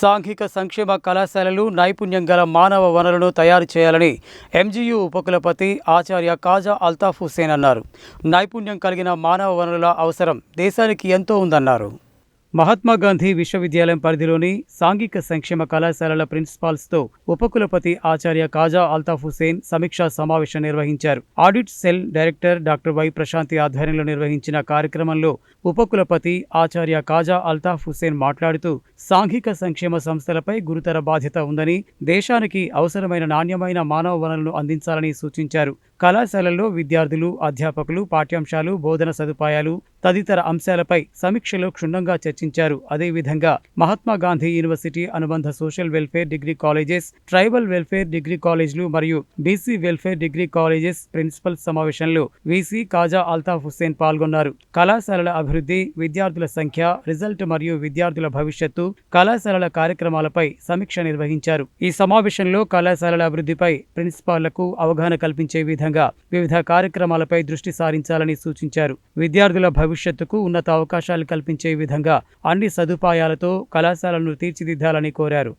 సాంఘిక సంక్షేమ కళాశాలలు నైపుణ్యం గల మానవ వనరులను తయారు చేయాలని ఎంజీయూ ఉపకులపతి ఆచార్య కాజా అల్తాఫ్ హుస్సేన్ అన్నారు. నైపుణ్యం కలిగిన మానవ వనరుల అవసరం దేశానికి ఎంతో ఉందన్నారు. మహాత్మా గాంధీ విశ్వవిద్యాలయం పరిధిలోని సాంఘిక సంక్షేమ కళాశాలల ప్రిన్సిపాల్స్తో ఉపకులపతి ఆచార్య కాజా అల్తాఫ్ హుస్సేన్ సమీక్షా సమావేశం నిర్వహించారు. Audit cell director doctor Y Prashanti ఆధ్వర్యంలో నిర్వహించిన కార్యక్రమంలో ఉపకులపతి ఆచార్య కాజా అల్తాఫ్ హుస్సేన్ మాట్లాడుతూ సాంఘిక సంక్షేమ సంస్థలపై గురుతర బాధ్యత ఉందని, దేశానికి అవసరమైన నాణ్యమైన మానవ వనరులను అందించాలని సూచించారు. కళాశాలల్లో విద్యార్థులు, అధ్యాపకులు, పాఠ్యాంశాలు, బోధన సదుపాయాలు తదితర అంశాలపై సమీక్షలో క్షుణ్ణంగా చర్చించారు. అదేవిధంగా మహాత్మా గాంధీ యూనివర్సిటీ అనుబంధ social welfare degree colleges, tribal welfare degree కాలేజీలు మరియు BC welfare degree colleges principal సమావేశంలో వీసీ కాజా అల్తాఫ్ హుస్సేన్ పాల్గొన్నారు. కళాశాలల అభివృద్ధి, విద్యార్థుల సంఖ్య, రిజల్ట్ మరియు విద్యార్థుల భవిష్యత్తు, కళాశాలల కార్యక్రమాలపై సమీక్ష నిర్వహించారు. ఈ సమావేశంలో కళాశాలల అభివృద్ధిపై ప్రిన్సిపాళ్లకు అవగాహన కల్పించే విధంగా వివిధ కార్యక్రమాలపై దృష్టి సారించాలని సూచించారు. విద్యార్థుల భవిష్యత్తుకు ఉన్నత అవకాశాలు కల్పించే విధంగా అన్ని సదుపాయాలతో కళాశాలను తీర్చిదిద్దాలని కోరారు.